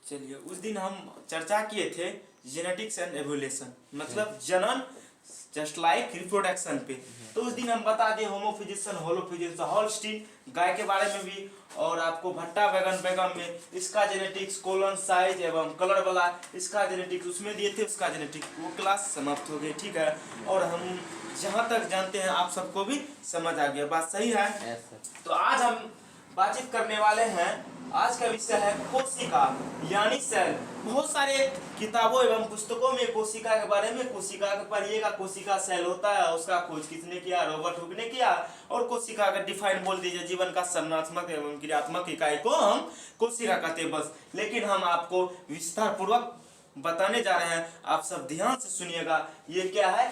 चलिए, उस दिन हम चर्चा किए थे जेनेटिक्स एंड एवोल्यूशन, मतलब जनन जस्ट लाइक रिप्रोडक्शन पे। तो उस दिन हम बता दिए होमो फिजिशियन, होलो फिजिशियन, हॉलस्टीन गाय के बारे में भी, और आपको भट्टा बैगन बैगन में इसका जेनेटिक्स, कोलन साइज एवं कलर वाला इसका जेनेटिक्स उसमें दिए थे, उसका जेनेटिक्स। वो क्लास समाप्त हो गई, ठीक है। और हम जहाँ तक जानते हैं आप सबको भी समझ आ गया, बात सही है। तो आज हम बातचीत करने वाले हैं, आज का विषय है कोशिका यानी सेल। बहुत सारे किताबों एवं पुस्तकों में कोशिका के बारे में, कोशिका के पढ़िएगा, कोशिका सेल होता है, उसका खोज किसने किया, रॉबर्ट हुक ने किया। और कोशिका का डिफाइन बोल दीजिए, जीवन का संरचनात्मक एवं क्रियात्मक इकाई को हम कोशिका कहते हैं, बस। लेकिन हम आपको विस्तार पूर्वक बताने जा रहे हैं, आप सब ध्यान से सुनिएगा। ये क्या है?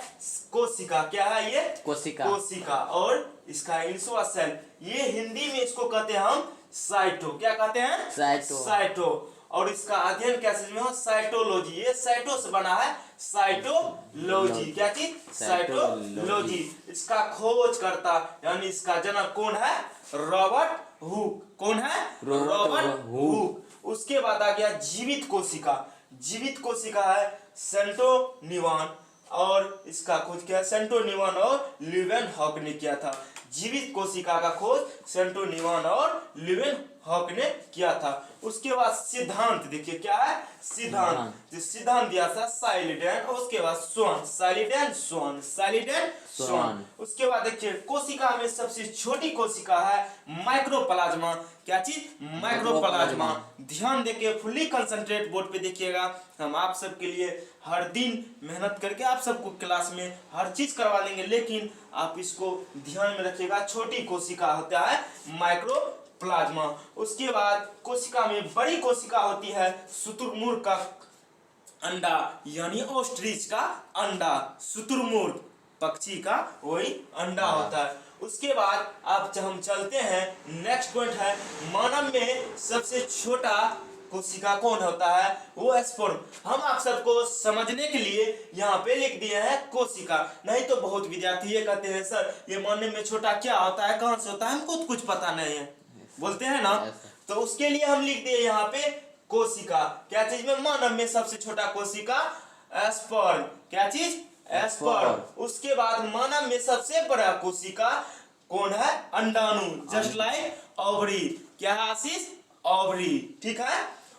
कोशिका। क्या है ये? कोशिका। कोशिका। और इसका इंग्लिश व सेल, ये हिंदी में इसको कहते हैं हम साइटो। क्या कहते हैं? साइटो। और इसका अध्ययन कैसे में हो? साइटोलॉजी। ये साइटो से बना है, साइटोलॉजी। क्या चीज? साइटोलॉजी। इसका खोज करता यानी इसका जनक कौन है? Robert Hooke. कौन है? Robert Hooke. उसके बाद आ गया जीवित कोशिका। जीवित कोशिका है सेंटोनिवान, और इसका खोज क्या है? सेंटोनिवान और ल्यूवेनहॉक ने किया था। जीवित कोशिका का खोज सेंटोनिवान और ल्यूवेनहॉक ने किया था। उसके बाद सिद्धांत देखिए, क्या है? सिद्धांत। जो सिद्धांत दिया था साइलिडेन, और उसके बाद स्वान, साइलिडेन स्वान, साइलिडेन स्वान। उसके बाद देखिए कोशिका में सबसे छोटी कोशिका है माइक्रोप्लाज्मा। क्या चीज? माइक्रोप्लाज्मा। ध्यान देके फुल्ली कंसंट्रेट बोर्ड पे देखिएगा। हम आप सबके लिए हर दिन मेहनत करके आप सबको क्लास में हर चीज करवा देंगे, लेकिन आप इसको ध्यान में रखिएगा। छोटी कोशिका होता है माइक्रोप्लाज्मा। उसके बाद कोशिका में बड़ी कोशिका होती है शुतुरमुर्ग का अंडा, यानी ऑस्ट्रिच का अंडा। शुतुरमुर्ग पक्षी का वही अंडा होता है। उसके बाद अब जब हम चलते हैं, नेक्स्ट पॉइंट है मानव में सबसे छोटा कोशिका कौन होता है? वो स्पर्म। हम आप सबको समझने के लिए यहाँ पे लिख दिए हैं कोशिका। नहीं तो बहुत विद्यार्थी ये कहते हैं सर ये मानव में छोटा क्या होता है, कहाँ से होता है, हमको तो कुछ पता नहीं है, बोलते हैं ना। तो उसके लिए हम लिख दिए यहाँ पे कोशिका। क्या चीज में? मानव में सबसे छोटा कोशिका स्पर्म। क्या चीज? स्पर्म। उसके बाद मानव में सबसे बड़ा कोशिका कौन है? अंडाणु, जस्ट लाइक ओवरी। क्या है आशीष? ओवरी, ठीक है।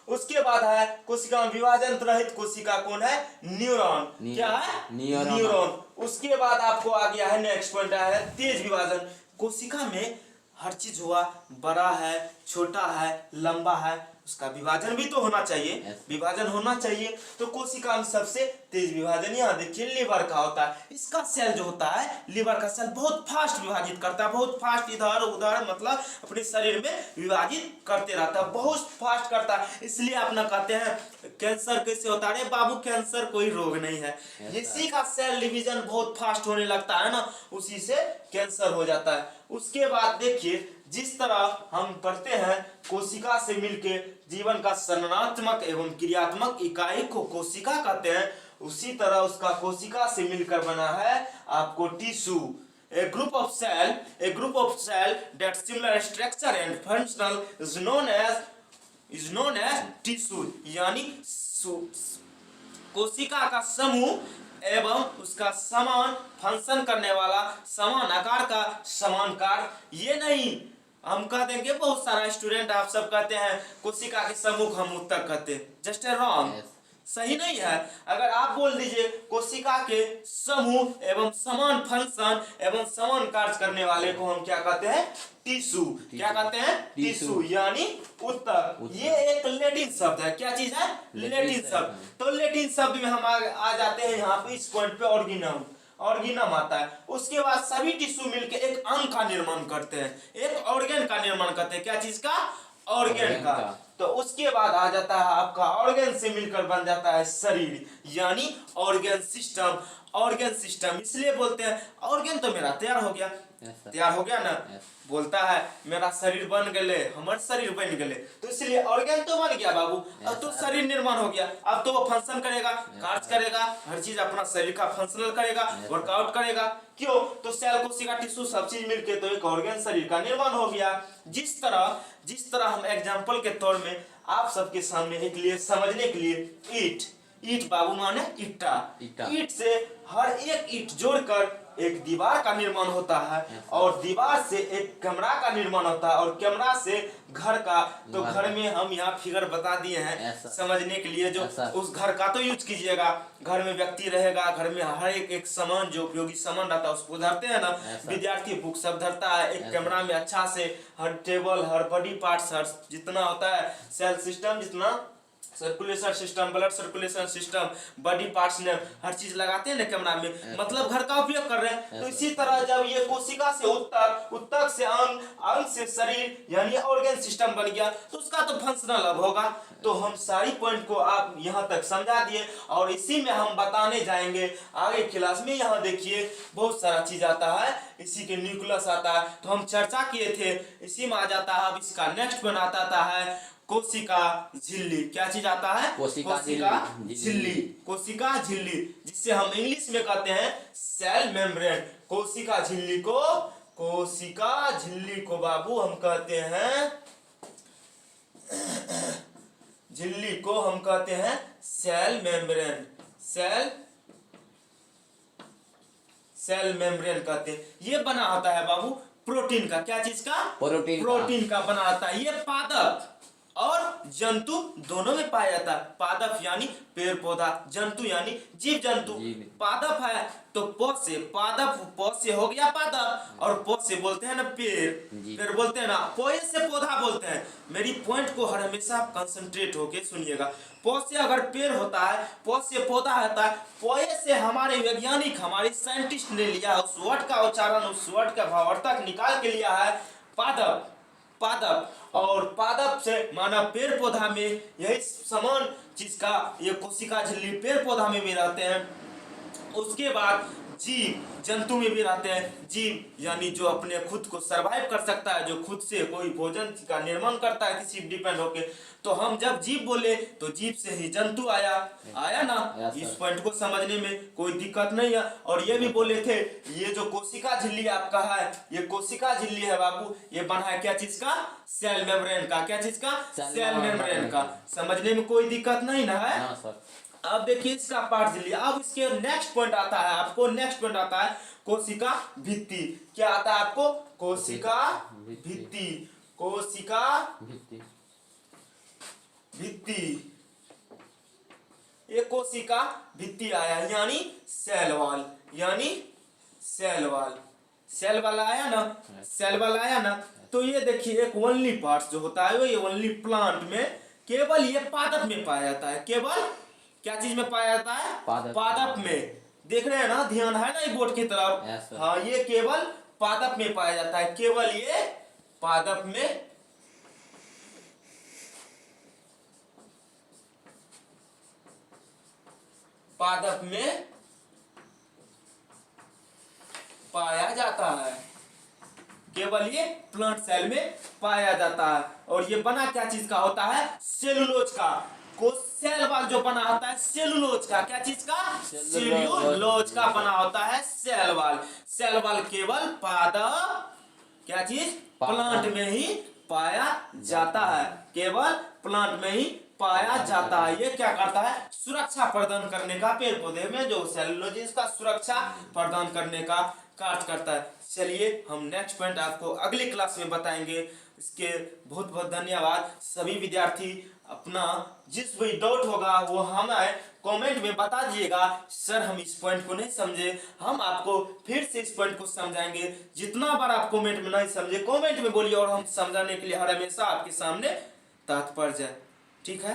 उसके बाद है कोशिका में विभाजन रहित कोशिका कौन है? न्यूरॉन। क्या है? न्यूरॉन। उसके बाद आपको आ गया है नेक्स्ट पॉइंट है तेज विभाजन। कोशिका में हर चीज हुआ, बड़ा है, छोटा है, लंबा है, उसका विभाजन भी तो होना चाहिए। विभाजन होना चाहिए। तो कोशिका में सबसे तेज विभाजन यहाँ देखिए लीवर का होता है। इसका सेल जो होता है, लीवर का सेल बहुत फास्ट विभाजित करता है, बहुत फास्ट इधर उधर मतलब अपने शरीर में विभाजित करते रहता है, बहुत फास्ट करता है। इसलिए अपना कहते हैं कैंसर कैसे होता है? बाबू कैंसर कोई रोग नहीं है, इसी का सेल डिवीजन बहुत फास्ट होने लगता है ना, उसी से कैंसर हो जाता है। उसके बाद देखिए जिस तरह हम पढ़ते हैं कोशिका से मिलके जीवन का संरचनात्मक एवं क्रियात्मक इकाई को कोशिका कहते हैं, उसी तरह उसका कोशिका से मिलकर बना है आपको tissue. A group of cell that similar structure and functional is known as tissue, यानी कोशिका का समूह एवं उसका समान फंक्शन करने वाला, समान आकार का समान कार्य। ये नहीं हम कह देंगे, बहुत सारा स्टूडेंट आप सब कहते हैं कोशिका के समूह हम उत्तर कहते हैं, जस्ट ए रॉन्ग, सही नहीं है। अगर आप बोल दीजिए कोशिका के समूह एवं समान फंक्शन एवं समान कार्य करने वाले को हम क्या कहते हैं? टिश्यू। क्या कहते हैं? टिश्यू, यानी उत्तर। ये एक लैटिन शब्द है। क्या चीज है? लैटिन शब्द। तो लैटिन शब्द में हम आ जाते हैं यहाँ पे इस पॉइंट पे ऑर्गेनम। ऑर्गेनम आता है। उसके बाद सभी टिश्यू मिलकर एक अंग का निर्माण करते हैं, एक ऑर्गन का निर्माण करते हैं। क्या चीज का? ऑर्गन का। तो उसके बाद आ जाता है आपका ऑर्गन से मिलकर बन जाता है शरीर, यानी ऑर्गन सिस्टम। ऑर्गन सिस्टम इसलिए बोलते हैं ऑर्गन तो मेरा तैयार हो गया, तैयार हो गया ना, बोलता है मेरा शरीर बन गए, हमारे शरीर बन गए, तो इसलिए ऑर्गन तो बन गया बाबू, अब तो शरीर निर्माण हो गया। अब तो वो फंक्शन करेगा, कार्य करेगा, हर चीज अपना शरीर का फंक्शनल करेगा, वर्कआउट करेगा। क्यों? तो सेल, कोशिका, टिश्यू सब चीज मिलके तो एक ऑर्गन शरीर का निर्माण हो गया। जिस तरह हम एग्जाम्पल के तौर में आप सबके सामने एक लिए समझने के लिए ईट। ईट बाबू माने ईटा। ईट से हर एक ईट जोड़कर एक दीवार का निर्माण होता है और दीवार से एक कमरा का निर्माण होता है और कमरा से घर का। तो घर में हम यहाँ फिगर बता दिए हैं समझने के लिए। जो उस घर का तो यूज कीजिएगा, घर में व्यक्ति रहेगा, घर में हर एक सामान जो उपयोगी सामान रहता है उसको धरते हैं ना। विद्यार्थी बुक सब धरता है एक कमरा में अच्छा से। हर टेबल, हर बॉडी पार्ट्स, हर जितना होता है सेल सिस्टम, जितना circulation system, blood circulation system, body parts ने हर चीज लगाते हैं ना कैमरा में, मतलब घर का उपयोग कर रहे हैं। तो इसी तरह जब ये कोशिका से उत्तक, उत्तक से अंग, अंग से शरीर यानी ऑर्गन सिस्टम बन गया तो उसका तो फंक्शनल अब होगा। तो हम सारी पॉइंट को आप यहाँ तक समझा दिए और इसी में हम बताने जाएंगे आगे क्लास में। यहाँ देखिए बहुत सारा चीज आता है, इसी के न्यूक्लियस आता है तो हम चर्चा किए थे, इसी में आ जाता है। अब इसका नेक्स्ट वन आता है कोशिका झिल्ली। क्या चीज आता है? कोशिका झिल्ली। कोशिका झिल्ली जिससे हम इंग्लिश में कहते हैं सेल मेम्ब्रेन। कोशिका झिल्ली को, कोशिका झिल्ली को बाबू हम कहते हैं, झिल्ली को हम कहते हैं सेल मेम्ब्रेन। सेल मेम्ब्रेन कहते हैं। ये बना होता है बाबू प्रोटीन का। क्या चीज का? प्रोटीन का बना होता है। ये पादप और जंतु दोनों में पाया जाता है। पादप यानी पेड़ पौधा, जंतु यानी जीव जंतु। पादप है तो पौ से, पादप पौ से हो गया पादप, और पौ से बोलते हैं ना पेड़, पेड़ बोलते हैं ना, पोए से पौधा बोलते हैं। मेरी पॉइंट को हर हमेशा कंसंट्रेट होके सुनिएगा। पौ से अगर पेड़ होता है, पौ से पौधा होता है, पोए से हमारे वैज्ञानिक, हमारे साइंटिस्ट ने लिया उस वर्ड का उच्चारण, उस वर्ड का भावार्थक निकाल के लिया है पादप। पादप और पादप से माना पेड़ पौधा में यही समान चीज का ये कोशिका झिल्ली पेड़ पौधा में भी रहते हैं। उसके बाद जीव जंतु में भी रहते हैं। जीव यानी जो अपने खुद को सरवाइव कर सकता है, जो खुद से कोई भोजन का निर्माण करता है किसी डिपेंड होके। तो हम जब जीव बोले तो जीव से ही जंतु आया ना। इस पॉइंट को समझने में कोई दिक्कत नहीं है। और ये भी बोले थे ये जो कोशिका झिल्ली आपका है, ये कोशिका झिल्ली है बाबू, ये बना है क्या चीज का? सेल मेम्ब्रेन का। क्या चीज का? सेल मेम्ब्रेन का। समझने में कोई दिक्कत नहीं ना है। अब देखिए इसका पार्ट झिल्ली। अब इसके नेक्स्ट पॉइंट आता है आपको, नेक्स्ट पॉइंट आता है कोशिका भित्ति। क्या आता है आपको? कोशिका भित्ति। कोशिका भित्ति। ये कोशिका भित्ति आया यानी सेल वॉल, यानी सेल वॉल। सेल वाल आया ना, सेल वाल आया ना। तो ये देखिए एक ओनली पार्ट जो होता है वो ये ओनली प्लांट में केवल ये पादप में पाया जाता है। केवल क्या चीज में पाया जाता है? पादप में। देख रहे हैं ना, ध्यान है ना ये बोर्ड की तरफ। हाँ, ये केवल पादप में पाया जाता है, केवल ये पादप में पाया जाता है। केवल ये प्लांट सेल में पाया जाता है। और ये बना क्या चीज का होता है? सेलुलोज का। को सेल वाल जो बना होता है सेलुलोज का। क्या चीज का? सेलुलोज का बना होता है सेल वाल। सेल वाल केवल पादप, क्या चीज? प्लांट में ही पाया जाता है, केवल प्लांट में ही पाया जाता है। ये क्या करता है? सुरक्षा प्रदान करने का, पेड़ पौधे में जो सेलुलोज इसका सुरक्षा प्रदान करने का कार्य करता है। चलिए हम नेक्स्ट पॉइंट आपको अगली क्लास में बताएंगे। इसके बहुत बहुत धन्यवाद। सभी विद्यार्थी अपना जिस भी डाउट होगा वो हमें कमेंट में बता दीजिएगा। सर हम इस पॉइंट को नहीं समझे, हम आपको फिर से इस पॉइंट को समझाएंगे। जितना बार आप कमेंट में नहीं समझे कमेंट में बोलिए और हम समझाने के लिए हर हमेशा आपके सामने तत्पर है। ठीक है।